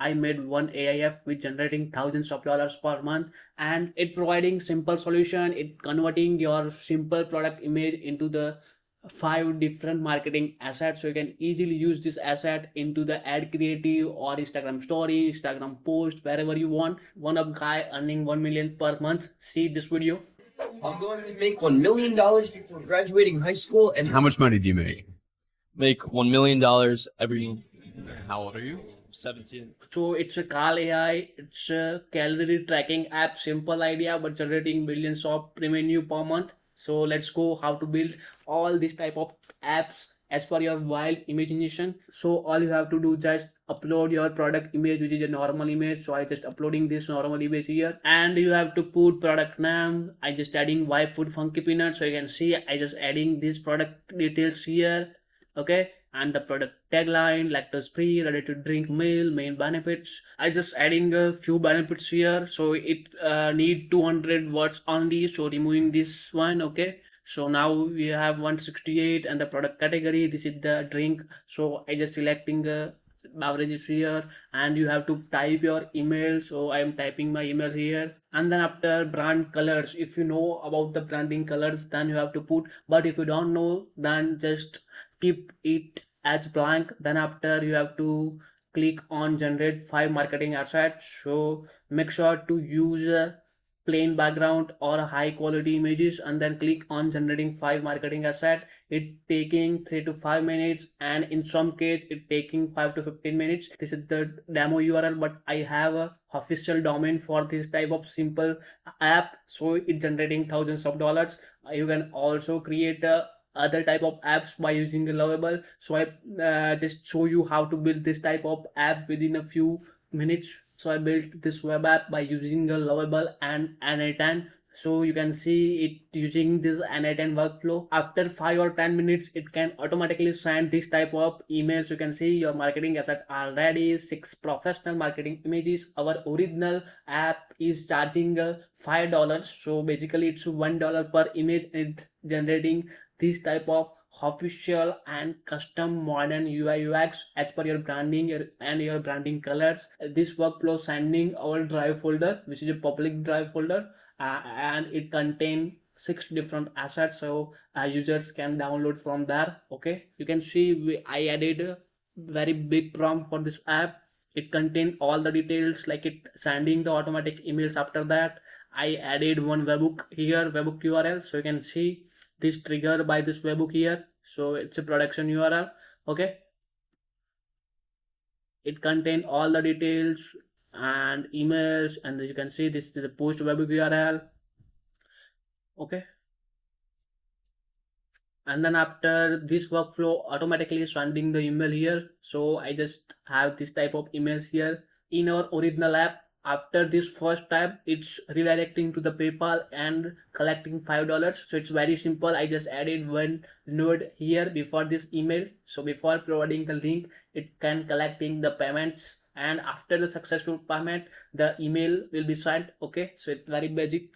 I made one AI app with generating thousands of dollars per month, and it providing simple solution. It converting your simple product image into the five different marketing assets, so you can easily use this asset into the ad creative or Instagram story, Instagram post, wherever you want. One of guy earning 1 million per month. See this video. I'm going to make $1 million before graduating high school. And How much money do you make? make $1 million every. How old are you? 17. So it's a Call AI, it's a calorie tracking app, simple idea but generating billions of revenue per month. So let's go how to build all this type of apps as per your wild imagination. So all you have to do, just upload your product image, which is a normal image. So I just uploading this normal image here, and you have to put product name. I just adding Y food funky peanut, so you can see I just adding this product details here. Okay, and the product tagline, lactose free, ready to drink meal, main benefits. I just adding a few benefits here, so it need 200 words only, so removing this one. Okay, so now we have 168, and the product category, this is the drink, so I just selecting beverages here, and you have to type your email, so I am typing my email here. And then after brand colors, if you know about the branding colors, then you have to put, but if you don't know, then just keep it as blank. Then after you have to click on generate five marketing assets, so make sure to use a plain background or a high quality images, and then click on generating five marketing asset. It taking 3 to 5 minutes, and in some case it taking 5 to 15 minutes. This is the demo URL, but I have a official domain for this type of simple app, so it generating thousands of dollars. You can also create a other type of apps by using a Lovable. So I just show you how to build this type of app within a few minutes. So I built this web app by using a Lovable and n8n. So you can see it using this n8n workflow. After 5 or 10 minutes, it can automatically send this type of emails. You can see your marketing asset already 6 professional marketing images. Our original app is charging $5, so basically it's $1 per image, and it's generating this type of official and custom modern UI UX as per your branding and your branding colors. This workflow sending our drive folder, which is a public drive folder, and it contain 6 different assets, so users can download from there. Okay, you can see I added a very big prompt for this app. It contain all the details, like it sending the automatic emails. After that, I added one webhook here, webhook URL, so you can see this trigger by this webhook here, so it's a production URL. Okay, it contain all the details and emails, and you can see this is the post webhook URL. Okay, and then after this workflow automatically sending the email here, so I just have this type of emails here in our original app. After this first tab, it's redirecting to the PayPal and collecting $5. So it's very simple. I just added one node here before this email, so before providing the link, it can collecting the payments, and after the successful payment, the email will be sent. Okay, so it's very basic.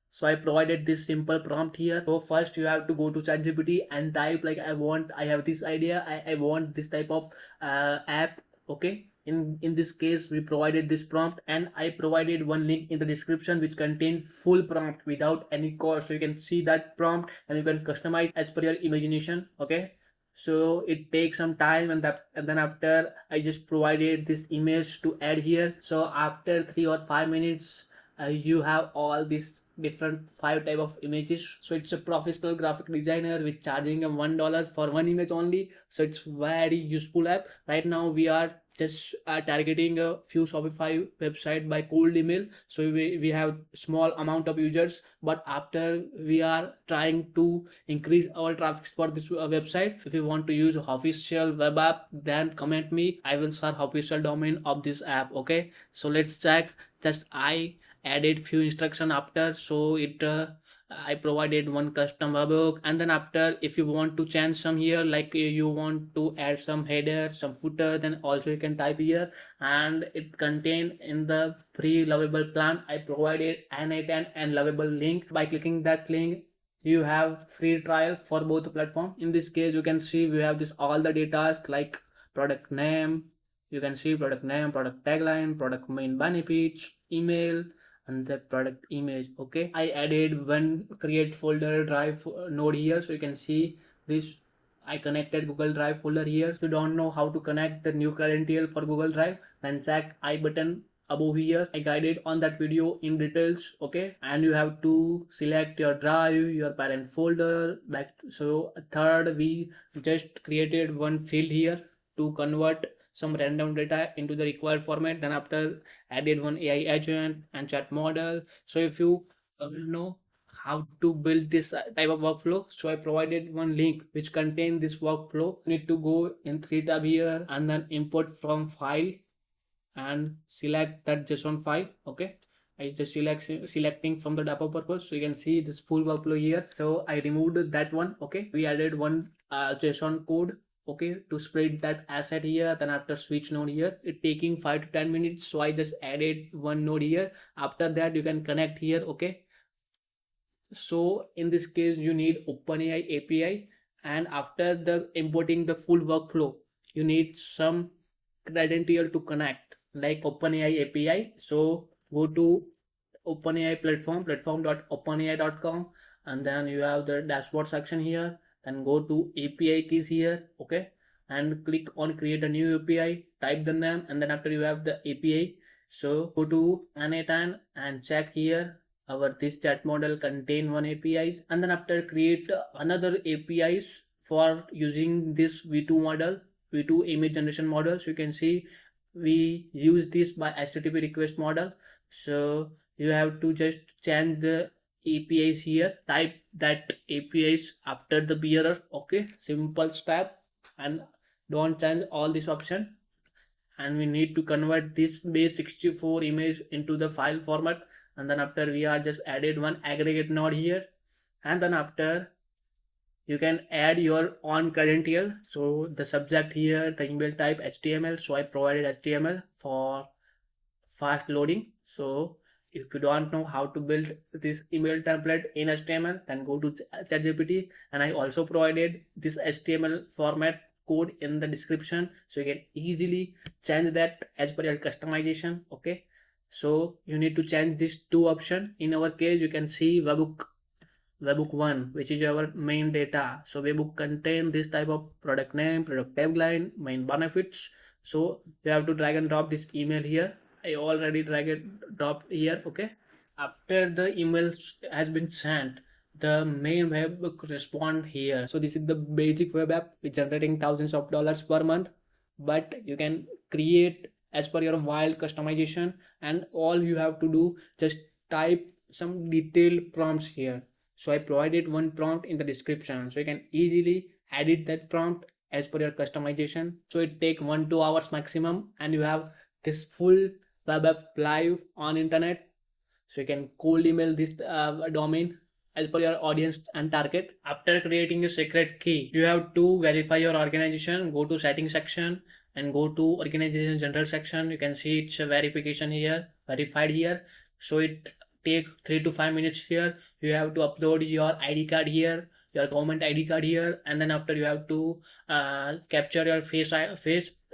So I provided this simple prompt here. So first you have to go to ChatGPT and type like I have this idea, I want this type of app. Okay, in this case we provided this prompt, and I provided one link in the description which contain full prompt without any cost, so you can see that prompt and you can customize as per your imagination. Okay, so it takes some time, and then after I just provided this image to add here. So after 3 or 5 minutes, you have all these different 5 type of images. So it's a professional graphic designer with charging a $1 for one image only, so it's very useful app. Right now we are just targeting a few Shopify website by cold email, so we have small amount of users, but after we are trying to increase our traffic for this website. If you want to use official web app, then comment me, I will share official domain of this app. Okay, so let's check. Just I added few instruction after, so it I provided one custom webhook, and then after if you want to change some here, like you want to add some header, some footer, then also you can type here. And it contained in the free Lovable plan, I provided n8n and Lovable link. By clicking that link, you have free trial for both platform. In this case you can see we have this all the data like product name, You can see product name, product tagline, product main benefits, email, and the product image. Okay, I added one create folder drive node here, so you can see this. I connected Google Drive folder here. If you don't know how to connect the new credential for Google Drive, then check I button above here. I guided on that video in details. Okay, and you have to select your drive, your parent folder back. So third, we just created one field here to convert some random data into the required format. Then after added one AI agent and chat model. So if you know how to build this type of workflow, so I provided one link which contain this workflow. You need to go in 3 tab here and then import from file and select that JSON file. Okay, I just selecting from the data purpose, so you can see this full workflow here. So I removed that one. Okay, we added one JSON code, okay, to spread that asset here. Then after switch node here, it taking 5 to 10 minutes, so I just added one node here. After that you can connect here. Okay, so in this case you need OpenAI API, and after the importing the full workflow, you need some credential to connect like OpenAI API. So go to OpenAI platform.openai.com, and then you have the dashboard section here. Then go to API keys here. Okay, and click on create a new API, type the name, and then after you have the API, so go to n8n and check here our this chat model contain one APIs, and then after create another APIs for using this v2 model, v2 image generation model. So you can see we use this by HTTP request model. So you have to just change the APIs here, type that APIs after the bearer. Okay, simple step, and don't change all this option. And we need to convert this base64 image into the file format, and then after we are just added one aggregate node here, and then after you can add your own credential. So the subject here, the email type HTML, so I provided HTML for fast loading. So if you don't know how to build this email template in HTML, then go to ChatGPT, and I also provided this HTML format code in the description, so you can easily change that as per your customization. Okay, so you need to change these two options. In our case, you can see webhook 1, which is our main data. So webhook contain this type of product name, product tagline, main benefits. So you have to drag and drop this email here. I already drag it dropped here. Okay, after the email has been sent, the main webhook respond here. So this is the basic web app with generating thousands of dollars per month, but you can create as per your wild customization. And all you have to do, just type some detailed prompts here. So I provided one prompt in the description, so you can easily edit that prompt as per your customization. So it take 1-2 hours maximum, and you have this full web app live on internet. So you can cold email this domain as per your audience and target. After creating a secret key, you have to verify your organization. Go to settings section and go to organization general section. You can see it's a verification here, verified here. So it take 3 to 5 minutes here. You have to upload your ID card here, your government ID card here, and then after you have to capture your face.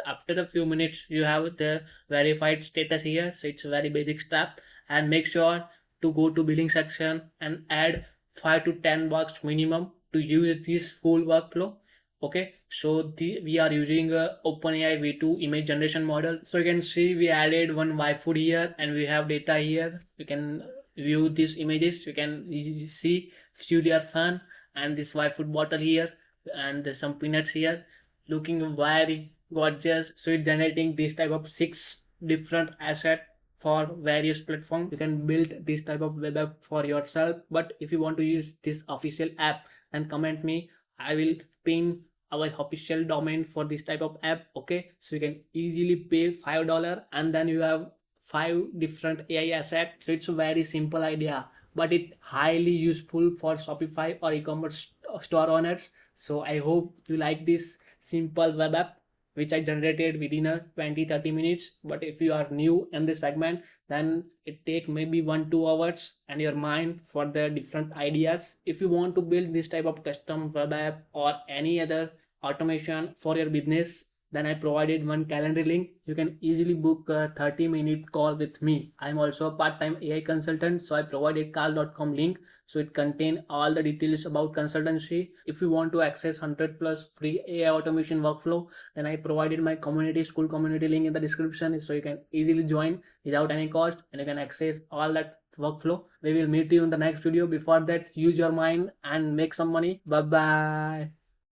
After a few minutes you have the verified status here. So it's a very basic step. And make sure to go to billing section and add 5 to 10 bucks minimum to use this full workflow. Okay, so we are using a OpenAI v2 image generation model. So you can see we added one food here, and we have data here. You can view these images. You can see few they are fun, and this food bottle here, and there's some peanuts here looking very gorgeous. So it's generating this type of 6 different asset for various platforms. You can build this type of web app for yourself, but if you want to use this official app, then comment me. I will pin our official domain for this type of app. Okay, so you can easily pay $5, and then you have 5 different AI assets. So it's a very simple idea, but it highly useful for Shopify or e-commerce store owners. So I hope you like this simple web app which I generated within a 20-30 minutes. But if you are new in this segment, then it take maybe 1-2 hours and your mind for the different ideas. If you want to build this type of custom web app or any other automation for your business, Then I provided one calendar link. You can easily book a 30-minute call with me. I'm also a part-time AI consultant, so I provided carl.com link. So it contains all the details about consultancy. If you want to access 100 plus free AI automation workflow, then I provided my community, school community link in the description, so you can easily join without any cost and you can access all that workflow. We will meet you in the next video. Before that, use your mind and make some money. Bye bye.